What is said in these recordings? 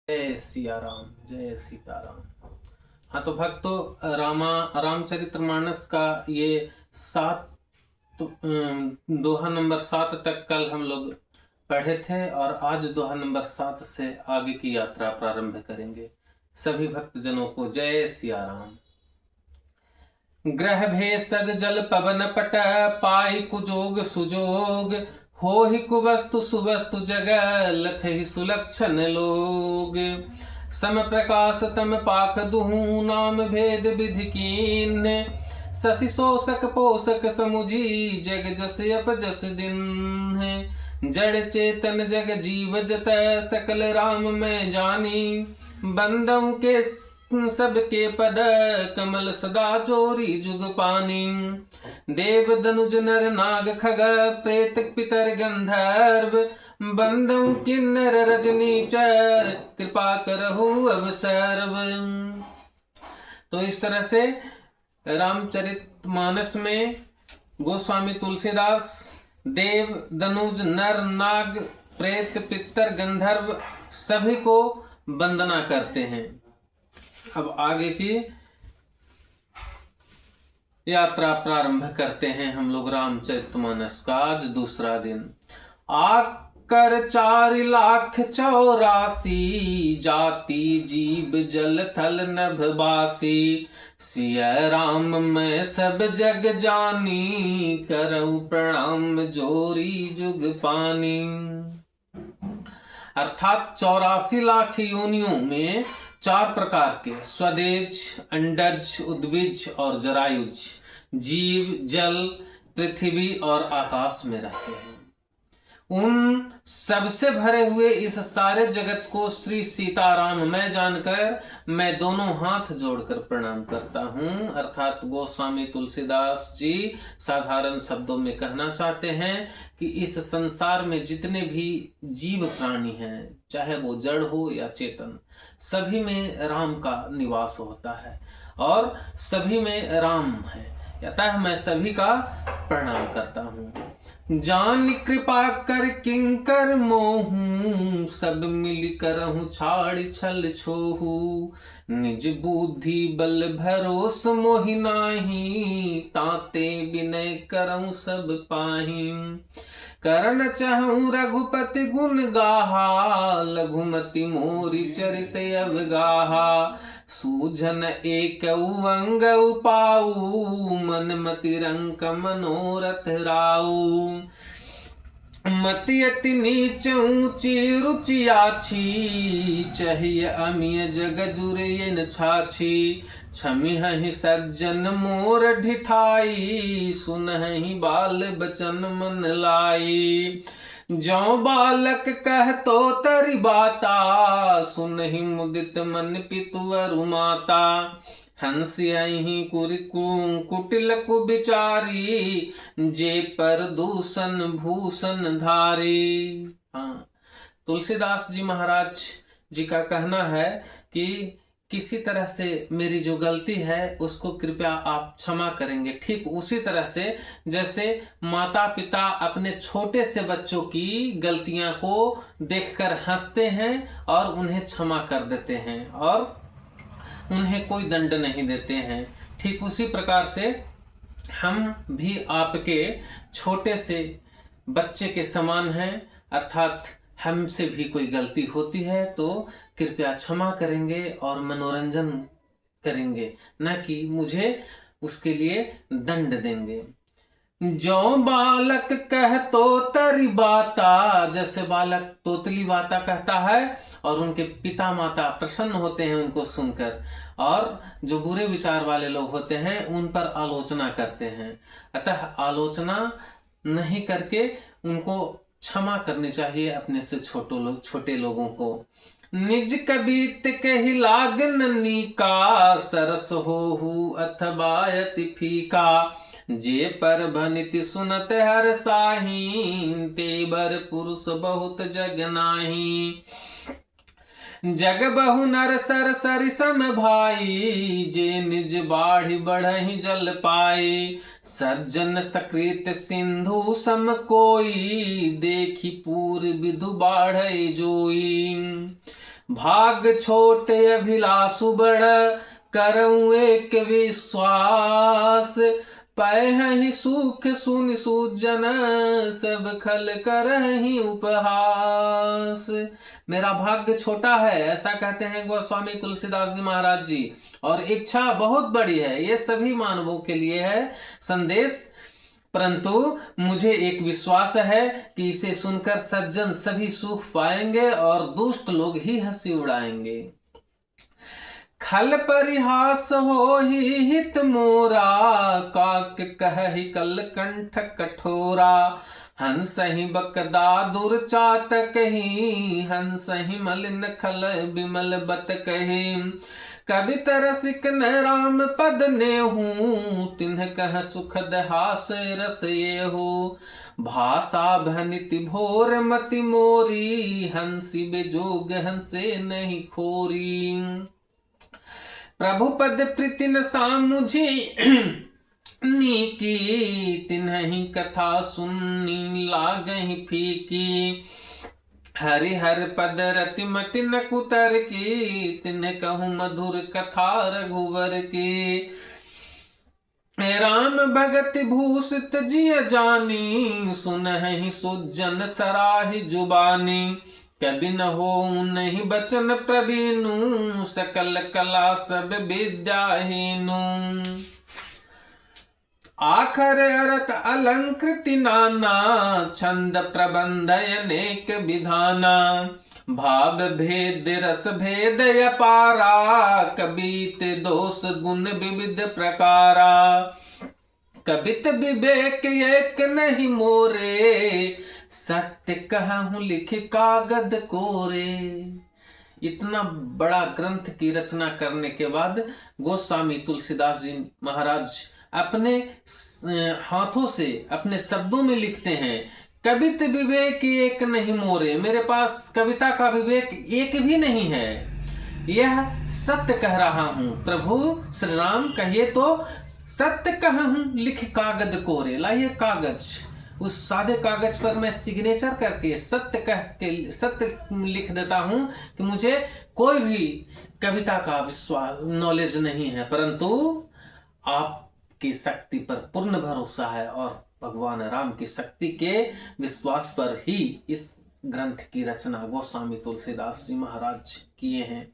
जय सिया राम, जय सीताराम। हाँ तो भक्तों, रामचरितमानस का ये दोहा नंबर 7 तक कल हम लोग पढ़े थे और आज दोहा नंबर 7 से आगे की यात्रा प्रारंभ करेंगे। सभी भक्तजनों को जय सिया राम। ग्रह भेषज जल पवन पट, पाई कुजोग सुजोग, हो ही कुवस्तु सुवस्तु जग, लखहि सुलक्षण लोग। सम प्रकाश तम पाक दुहु, नाम भेद विधि कीन्ह, शशि शोषक पोषक समुझी, जग जस अप जस दिन। जड़ चेतन जग जीव जत, सकल राम मैं जानी, बंदों के सबके पद, कमल सदा चोरी जुग पानी। देव दनुज नर नाग खग, प्रेत पितर गंधर्व, बंदों किन्नर रजनीचर, कृपा करहु अब सर्व। तो इस तरह से रामचरितमानस में गोस्वामी तुलसीदास देव दनुज नर नाग प्रेत पितर गंधर्व सभी को वंदना करते हैं। अब आगे की यात्रा प्रारंभ करते हैं हम लोग रामचरितमानस का। आज दूसरा दिन। आकर 4,84,000 जाति जीव जल थल नभ बासी, सिया राम मैं सब जग जानी, करऊं प्रणाम जोरी जुग पानी। अर्थात 84 लाख योनियों में 4 प्रकार के स्वदेज, अंडज, उद्भिज और जरायुज जीव जल, पृथ्वी और आकाश में रहते हैं। उन सबसे भरे हुए इस सारे जगत को श्री सीताराम मैं जानकर मैं दोनों हाथ जोड़कर प्रणाम करता हूं। अर्थात गोस्वामी तुलसीदास जी साधारण शब्दों में कहना चाहते हैं कि इस संसार में जितने भी जीव प्राणी हैं, चाहे वो जड़ हो या चेतन, सभी में राम का निवास होता है और सभी में राम है। अतः मैं सभी का प्रणाम करता हूँ। जान कृपा कर किंकर मोहू, सब मिल करहु छाड़ छल छोहू, निज बुद्धि बल भरोस मोहि नाही, ताते विनय करहु सब पाही। करन चाहूं रघुपति गुण गाहा, लघुमति मोरी चरित अवगाहा, सूझन एक अंग पाऊ, मन मति रंक मनोरथ राऊ। मति अति नीच ऊंची रुचि आछी, चाहिए अमिय जग जुरेन छाछी, छमिहि सज्जन मोर ढिठाई, सुनहि बाल बचन मन लाई। जो बालक कह तो तरि बाता, सुनहि मुदित मन पितु अरु माता। हंसियहि कुटिल कुबिचारी, जे पर दूषण भूषण धारी। हाँ, तुलसीदास जी महाराज जी का कहना है कि किसी तरह से मेरी जो गलती है उसको कृपया आप क्षमा करेंगे। ठीक उसी तरह से जैसे माता पिता अपने छोटे से बच्चों की गलतियां को देखकर हंसते हैं और उन्हें क्षमा कर देते हैं और उन्हें कोई दंड नहीं देते हैं, ठीक उसी प्रकार से हम भी आपके छोटे से बच्चे के समान हैं। अर्थात हमसे भी कोई गलती होती है तो कृपया क्षमा करेंगे और मनोरंजन करेंगे, न कि मुझे उसके लिए दंड देंगे। जो बालक कह तो तरि बाता, जैसे बालक तोतली बाता कहता है और उनके पिता माता प्रसन्न होते हैं उनको सुनकर, और जो बुरे विचार वाले लोग होते हैं उन पर आलोचना करते हैं। अतः आलोचना नहीं करके उनको क्षमा करनी चाहिए अपने से छोटे लोगों को। निज कबीत कहि लागन का, सरस होहु अथवा अति फीका, जे पर भनिति सुनत हर साही, ते बर पुरुष बहुत जग नाही। जग बहु नर सर सरि सम भाई, जे निज बाढ़ि बढ़हि जल पाई। सज्जन सकृत सिंधु सम कोई, देखी पूर विधु बाढ़ जोई। भाग छोटे अभिलाषु बड़, करऊँ एक विश्वास। पै सुख सुन सूजन, सब खल करहि उपहास। मेरा भाग्य छोटा है, ऐसा कहते हैं गोस्वामी तुलसीदास जी महाराज जी, और इच्छा बहुत बड़ी है, ये सभी मानवों के लिए है संदेश। परंतु मुझे एक विश्वास है कि इसे सुनकर सज्जन सभी सुख पाएंगे और दुष्ट लोग ही हंसी उड़ाएंगे। खल परिहास हो ही हित मोरा, काक कहि कल कंठ कठोरा। हंस ही बकदा दुर्चात कही, हंस ही मलिन खल बिमल बत कही। कवि तरसिक न राम पद ने हूँ, तिन्ह कह सुखद हास रस ये हो। भाषा भनिति भोर मति मोरी, हंसी बेजोग हंसे नहीं खोरी। प्रभु पद प्रीति न सामुझी नीकी, तिन्हि कथा सुनी लागहि फीकी। हरिहर पद रति मति न कुतर की, तिन्ह कहूँ मधुर कथा रघुवर की। राम भगत भूषित जिय जानी, सुनहि सुजन सराहि जुबानी। कभी न हो नहीं बचन प्रवीणु, सकल कला सब विद्या हीनु। आखर अरत अलंकृति नाना, छंद प्रबंध अनेक विधाना। भाव भेद रस भेद अपारा, कबीत दोष गुण विविध प्रकारा। कबित विवेक एक नहीं मोरे, सत्य कहूँ लिख कागद कोरे। इतना बड़ा ग्रंथ की रचना करने के बाद गोस्वामी तुलसीदास जी महाराज अपने हाथों से अपने शब्दों में लिखते हैं, कवित विवेक एक नहीं मोरे। मेरे पास कविता का विवेक एक भी नहीं है, यह सत्य कह रहा हूं। प्रभु श्री राम कहिए तो सत्य कहूं लिख कागद कोरे। लाइए कागज, उस सादे कागज पर मैं सिग्नेचर करके सत्य कह के सत्य लिख देता हूं कि मुझे कोई भी कविता का विश्वास नॉलेज नहीं है, परंतु आपकी शक्ति पर पूर्ण भरोसा है और भगवान राम की शक्ति के विश्वास पर ही इस ग्रंथ की रचना गोस्वामी तुलसीदास जी महाराज किए हैं।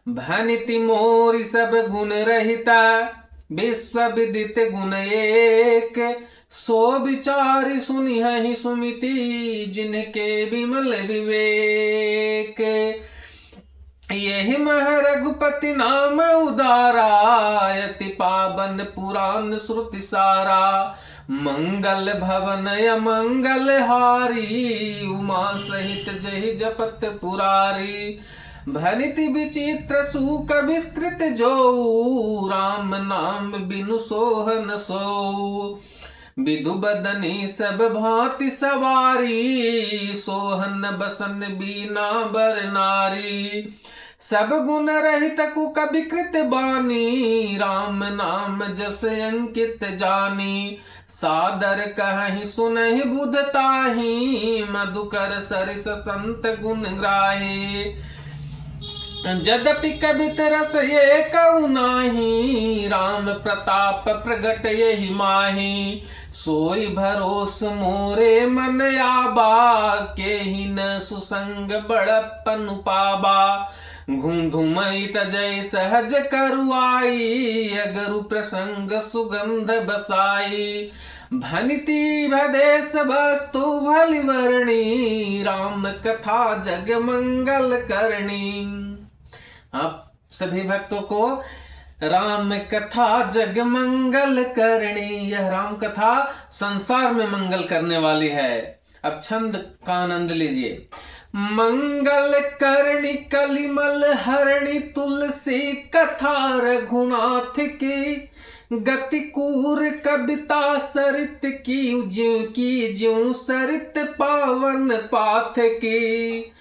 भनिति मोरी सब गुण रहिता, विश्व विदित गुण एक। सो विचारी सुनिहि सुमिति, जिनके विमल विवेक। यही मह रघुपति नाम उदारा, यति पावन पुराण श्रुति सारा। मंगल भवन अमंगल हारी, उमा सहित जहि जपत पुरारी। भनिति विचित्र सुख विस्तृत जो, राम नाम बिनु सोहन सो। विदु बदनी सब भांति सवारी, सोहन बसन बीना बर नारी। सब गुण रहित कु कवि कृत बानी, राम नाम जस अंकित जानी। सादर कहहि सुनहि बुध ताहि, मधुकर सरिस संत गुण ग्राही। यद्यपि कवित रस ये कहु नाही, राम प्रताप प्रगट यहि माही। सोई भरोस मोरे मन आबा, केहि न सुसंग बड़प्पन पाबा। घूम धूमई तजय सहज करुआई, अगरु प्रसंग सुगंध बसाई। भनिति भदेश वस्तु भलि वर्णी, राम कथा जग मंगल करणी। आप सभी भक्तों को राम कथा जग मंगल करणी, यह राम कथा संसार में मंगल करने वाली है। अब छंद का आनंद लीजिए। मंगल करणी कलिमल हरणी, तुलसी कथा रघुनाथ की। गति कूर कविता सरित की ज्यों सरित पावन पाथ की।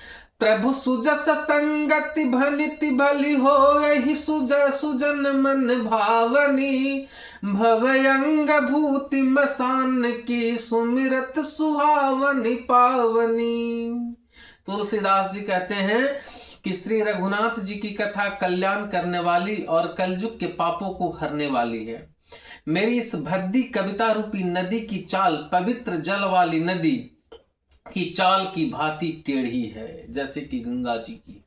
प्रभु सुजस संगति भनिति भली हो, यही सुजन मन भावनी। भवयंग भूति मसान की, सुमिरत सुहावनी पावनी। तुलसीदास जी कहते हैं कि श्री रघुनाथ जी की कथा कल्याण करने वाली और कलयुग के पापों को हरने वाली है। मेरी इस भद्दी कविता रूपी नदी की चाल पवित्र जल वाली नदी की चाल की भांति टेढ़ी है, जैसे कि गंगा जी की।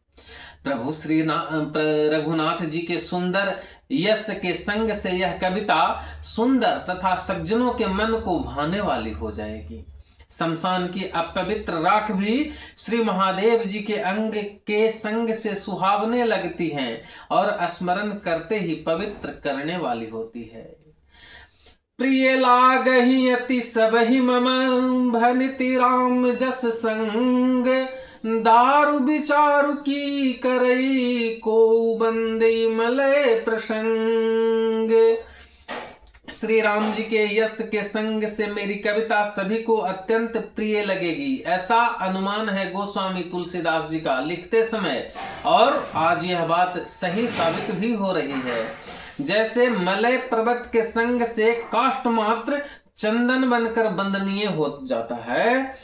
प्रभु श्री रघुनाथ जी के सुंदर यश के संग से यह कविता सुंदर तथा सज्जनों के मन को भाने वाली हो जाएगी। शमशान की अपवित्र राख भी श्री महादेव जी के अंग के संग से सुहावने लगती हैं और स्मरण करते ही पवित्र करने वाली होती है। प्रिय लागहि अति सबहि मम भनिति राम जस संग, दारु विचारु की करई को बंदे मलय प्रसंग। श्री राम जी के यश के संग से मेरी कविता सभी को अत्यंत प्रिय लगेगी, ऐसा अनुमान है गोस्वामी तुलसीदास जी का लिखते समय, और आज यह बात सही साबित भी हो रही है। जैसे मलय पर्वत के संग से काष्ठ मात्र चंदन बनकर बंदनीय हो जाता है,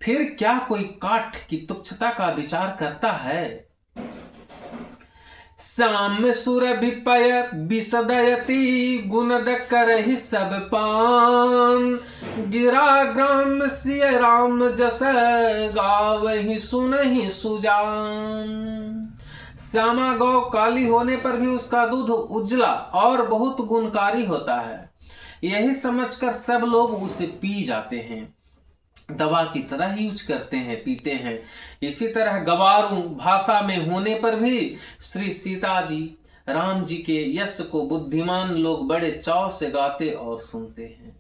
फिर क्या कोई काठ की तुच्छता का विचार करता है। श्याम सुरभिपय विसदयति गुणद करहि सब पान, गिरा ग्राम सिय राम जस गावहि सुनहि सुजान। श्यामा गौ काली होने पर भी उसका दूध उजला और बहुत गुणकारी होता है, यही समझकर सब लोग उसे पी जाते हैं, दवा की तरह यूज करते हैं, पीते हैं। इसी तरह गवारू भाषा में होने पर भी श्री सीता जी राम जी के यश को बुद्धिमान लोग बड़े चाव से गाते और सुनते हैं।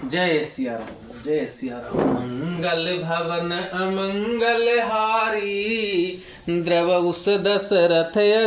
जय सिया राम, जय सिया राम। मंगल भवन अमंगल हारी, द्रव उस दशरथ